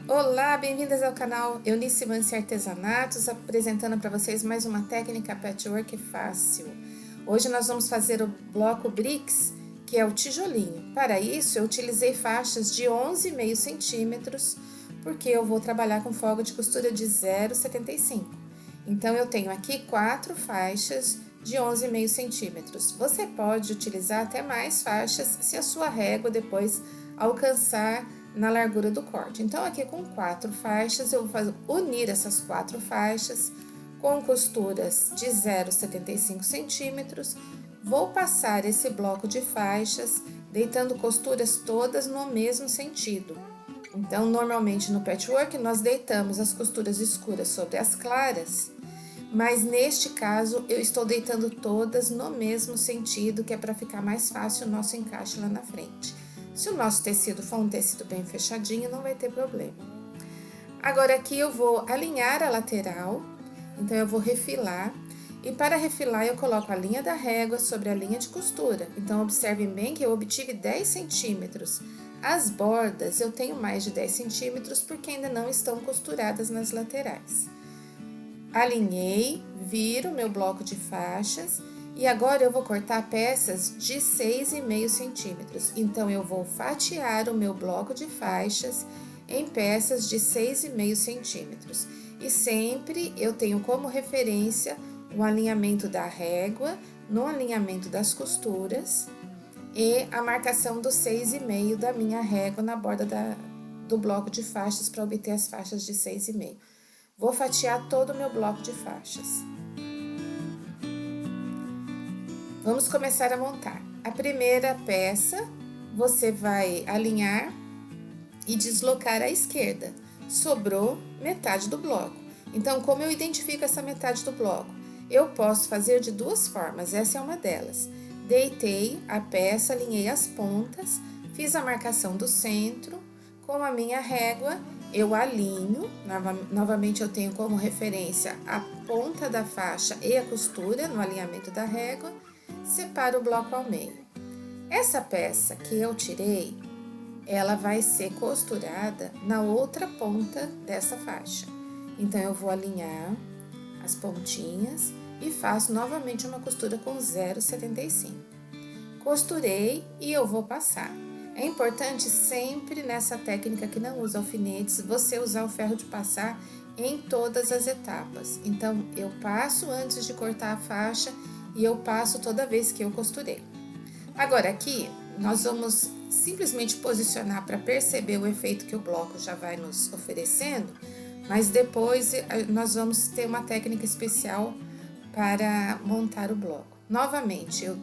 Olá, bem-vindas ao canal Eunice Manci Artesanatos, apresentando para vocês mais uma técnica patchwork fácil. Hoje nós vamos fazer o bloco Bricks, que é o tijolinho. Para isso, eu utilizei faixas de 11,5 centímetros, porque eu vou trabalhar com folga de costura de 0,75. Então, eu tenho aqui 4 faixas de 11,5 centímetros. Você pode utilizar até mais faixas se a sua régua depois alcançar na largura do corte. Então, aqui com 4 faixas, eu vou unir essas 4 faixas com costuras de 0,75 centímetros. Vou passar esse bloco de faixas, deitando costuras todas no mesmo sentido. Então, normalmente no patchwork, nós deitamos as costuras escuras sobre as claras, mas neste caso, eu estou deitando todas no mesmo sentido, que é para ficar mais fácil o nosso encaixe lá na frente. Se o nosso tecido for um tecido bem fechadinho, não vai ter problema. Agora aqui eu vou alinhar a lateral, então eu vou refilar. E para refilar eu coloco a linha da régua sobre a linha de costura. Então observem bem que eu obtive 10 centímetros. As bordas eu tenho mais de 10 centímetros porque ainda não estão costuradas nas laterais. Alinhei, viro meu bloco de faixas. E agora eu vou cortar peças de 6,5 centímetros. Então, eu vou fatiar o meu bloco de faixas em peças de 6,5 centímetros. E sempre eu tenho como referência o alinhamento da régua no alinhamento das costuras e a marcação do 6,5 da minha régua na borda do bloco de faixas para obter as faixas de 6,5. Vou fatiar todo o meu bloco de faixas. Vamos começar a montar. A primeira peça, você vai alinhar e deslocar à esquerda. Sobrou metade do bloco. Então, como eu identifico essa metade do bloco? Eu posso fazer de duas formas, essa é uma delas. Deitei a peça, alinhei as pontas, fiz a marcação do centro, com a minha régua, eu alinho, novamente eu tenho como referência a ponta da faixa e a costura no alinhamento da régua, separo o bloco ao meio. Essa peça que eu tirei, ela vai ser costurada na outra ponta dessa faixa. Então, eu vou alinhar as pontinhas e faço novamente uma costura com 0,75. Costurei e eu vou passar. É importante sempre nessa técnica que não usa alfinetes, você usar o ferro de passar em todas as etapas. Então, eu passo antes de cortar a faixa e eu passo toda vez que eu costurei. Agora aqui, nós vamos simplesmente posicionar para perceber o efeito que o bloco já vai nos oferecendo, mas depois nós vamos ter uma técnica especial para montar o bloco. Novamente, eu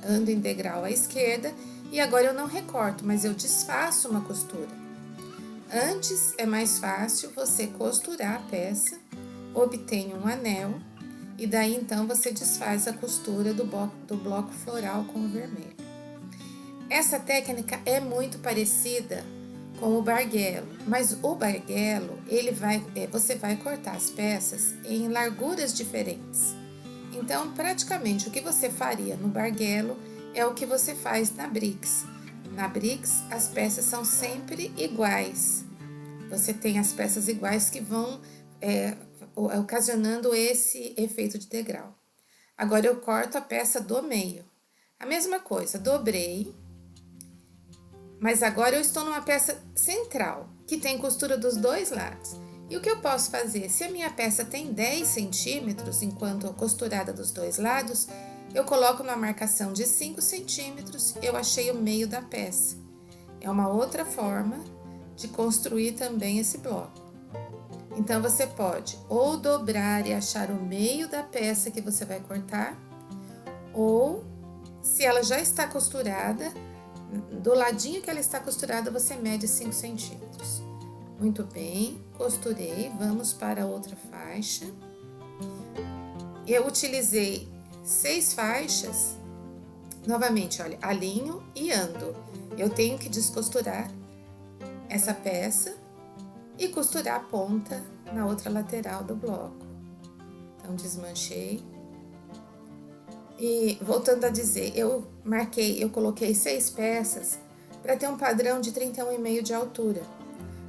ando em degrau à esquerda e agora eu não recorto, mas eu desfaço uma costura. Antes é mais fácil você costurar a peça, obtém um anel, e daí, então, você desfaz a costura do bloco floral com o vermelho. Essa técnica é muito parecida com o barguelo, mas o barguelo, você vai cortar as peças em larguras diferentes. Então, praticamente, o que você faria no barguelo é o que você faz na Bricks. Na Bricks, as peças são sempre iguais. Você tem as peças iguais que vão ocasionando esse efeito de degrau. Agora, eu corto a peça do meio. A mesma coisa, dobrei, mas agora eu estou numa peça central, que tem costura dos dois lados. E o que eu posso fazer? Se a minha peça tem 10 centímetros, enquanto costurada dos dois lados, eu coloco numa marcação de 5 centímetros, eu achei o meio da peça. É uma outra forma de construir também esse bloco. Então, você pode ou dobrar e achar o meio da peça que você vai cortar, ou, se ela já está costurada, do ladinho que ela está costurada, você mede 5 centímetros. Muito bem, costurei, vamos para a outra faixa. Eu utilizei 6 faixas, novamente, olha, alinho e ando. Eu tenho que descosturar essa peça e costurar a ponta na outra lateral do bloco. Então, desmanchei. E voltando a dizer, eu coloquei 6 peças para ter um padrão de 31,5 de altura.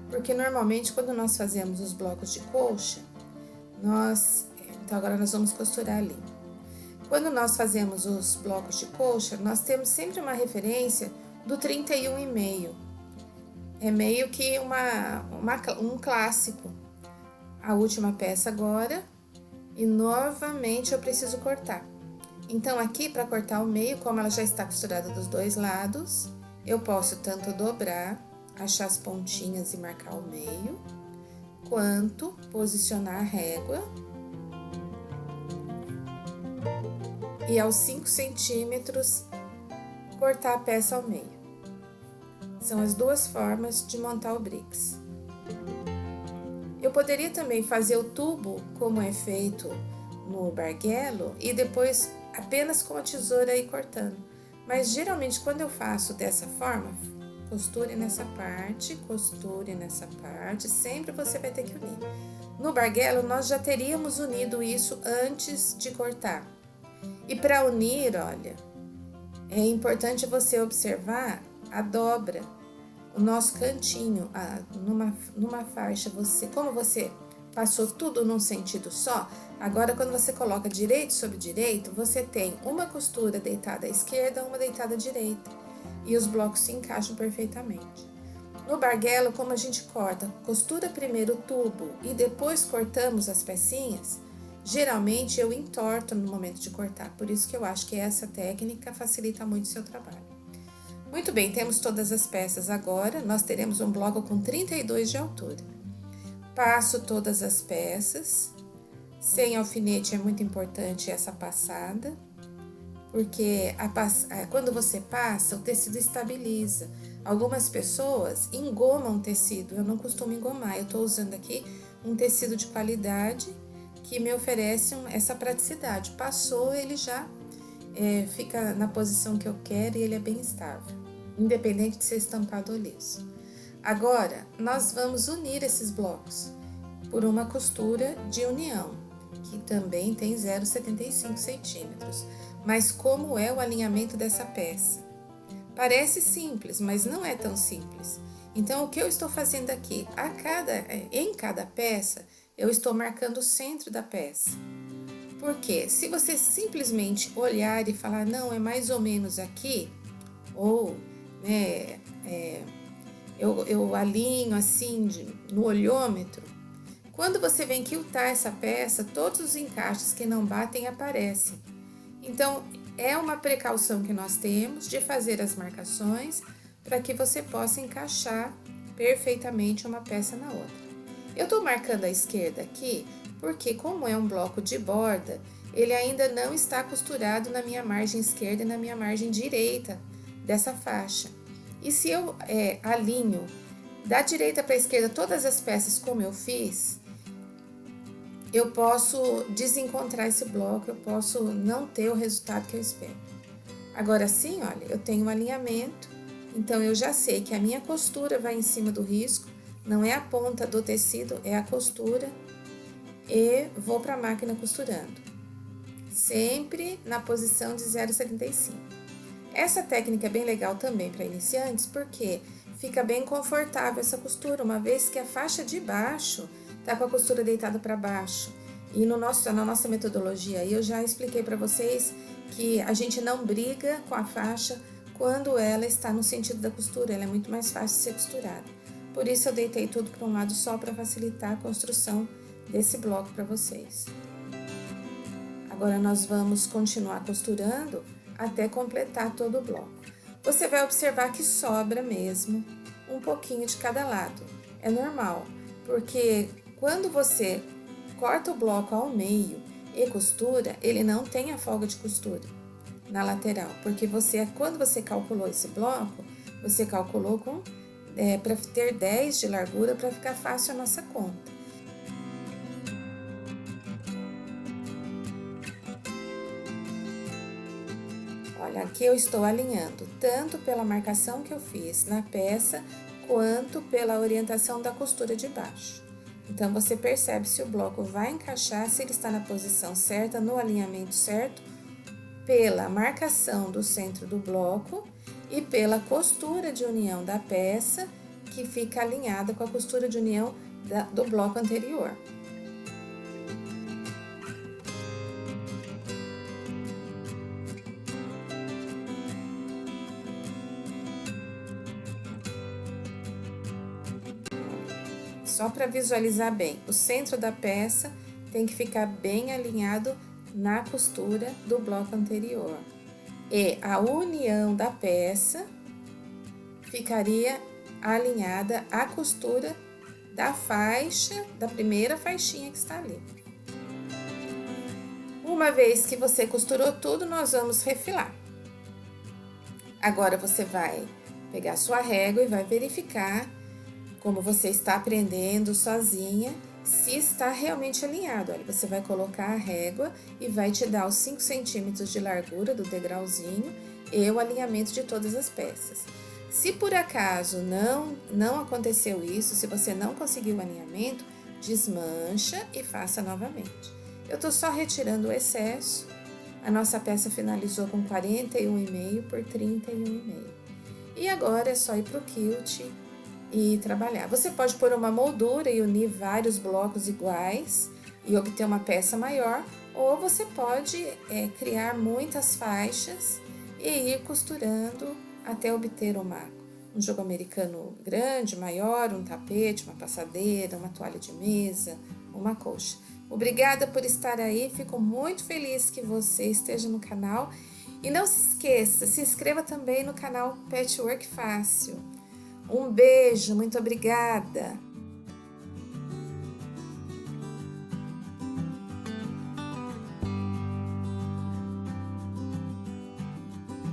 Porque normalmente quando nós fazemos os blocos de colcha, então agora nós vamos costurar ali. Quando nós fazemos os blocos de colcha, nós temos sempre uma referência do 31,5. É meio que um clássico. A última peça agora, e novamente eu preciso cortar. Então aqui, para cortar o meio, como ela já está costurada dos dois lados, eu posso tanto dobrar, achar as pontinhas e marcar o meio, quanto posicionar a régua e aos 5 centímetros cortar a peça ao meio. São as duas formas de montar o Brix. Eu poderia também fazer o tubo como é feito no barguelo e depois apenas com a tesoura ir cortando. Mas geralmente quando eu faço dessa forma, costure nessa parte, sempre você vai ter que unir. No barguelo nós já teríamos unido isso antes de cortar. E para unir, olha, é importante você observar a dobra, o nosso cantinho, numa faixa, como você passou tudo num sentido só, agora quando você coloca direito sobre direito, você tem uma costura deitada à esquerda, uma deitada à direita, e os blocos se encaixam perfeitamente. No barguelo, como a gente costura primeiro o tubo e depois cortamos as pecinhas, geralmente eu entorto no momento de cortar, por isso que eu acho que essa técnica facilita muito o seu trabalho. Muito bem, temos todas as peças agora, nós teremos um bloco com 32 de altura. Passo todas as peças, sem alfinete é muito importante essa passada, porque quando você passa, o tecido estabiliza. Algumas pessoas engomam o tecido, eu não costumo engomar, eu estou usando aqui um tecido de qualidade que me oferece essa praticidade. Passou, ele já fica na posição que eu quero e ele é bem estável, independente de ser estampado ou liso. Agora, nós vamos unir esses blocos por uma costura de união, que também tem 0,75 centímetros. Mas como é o alinhamento dessa peça? Parece simples, mas não é tão simples. Então, o que eu estou fazendo aqui? Em cada peça, eu estou marcando o centro da peça. Porque se você simplesmente olhar e falar, não, é mais ou menos aqui, ou eu alinho assim no olhômetro, quando você vem quiltar essa peça, todos os encaixes que não batem aparecem. Então, é uma precaução que nós temos de fazer as marcações para que você possa encaixar perfeitamente uma peça na outra. Eu estou marcando a esquerda aqui porque, como é um bloco de borda, ele ainda não está costurado na minha margem esquerda e na minha margem direita dessa faixa. E se eu alinho da direita para a esquerda todas as peças como eu fiz, eu posso desencontrar esse bloco, eu posso não ter o resultado que eu espero. Agora sim, olha, eu tenho um alinhamento, então eu já sei que a minha costura vai em cima do risco, não é a ponta do tecido, é a costura, e vou para a máquina costurando, sempre na posição de 0,75. Essa técnica é bem legal também para iniciantes, porque fica bem confortável essa costura, uma vez que a faixa de baixo tá com a costura deitada para baixo. E na nossa metodologia, eu já expliquei para vocês que a gente não briga com a faixa quando ela está no sentido da costura, ela é muito mais fácil de ser costurada. Por isso eu deitei tudo para um lado só para facilitar a construção desse bloco para vocês. Agora nós vamos continuar costurando até completar todo o bloco. Você vai observar que sobra mesmo um pouquinho de cada lado. É normal, porque quando você corta o bloco ao meio e costura, ele não tem a folga de costura na lateral, porque quando você calculou esse bloco, você calculou para ter 10 de largura para ficar fácil a nossa conta. Olha, aqui eu estou alinhando tanto pela marcação que eu fiz na peça, quanto pela orientação da costura de baixo. Então, você percebe se o bloco vai encaixar, se ele está na posição certa, no alinhamento certo, pela marcação do centro do bloco e pela costura de união da peça que fica alinhada com a costura de união do bloco anterior. Só para visualizar bem, o centro da peça tem que ficar bem alinhado na costura do bloco anterior. E a união da peça ficaria alinhada à costura da faixa, da primeira faixinha que está ali. Uma vez que você costurou tudo, nós vamos refilar. Agora você vai pegar sua régua e vai verificar, como você está aprendendo sozinha, se está realmente alinhado. Olha, você vai colocar a régua e vai te dar os 5 centímetros de largura do degrauzinho e o alinhamento de todas as peças. Se por acaso não aconteceu isso, se você não conseguiu o alinhamento, desmancha e faça novamente. Eu tô só retirando o excesso. A nossa peça finalizou com 41,5 por 31,5. E agora é só ir pro quilt e trabalhar. Você pode pôr uma moldura e unir vários blocos iguais e obter uma peça maior, ou você pode criar muitas faixas e ir costurando até obter um jogo americano grande, maior, um tapete, uma passadeira, uma toalha de mesa, uma colcha. Obrigada por estar aí, fico muito feliz que você esteja no canal. E não se esqueça, se inscreva também no canal Patchwork Fácil. Um beijo, muito obrigada!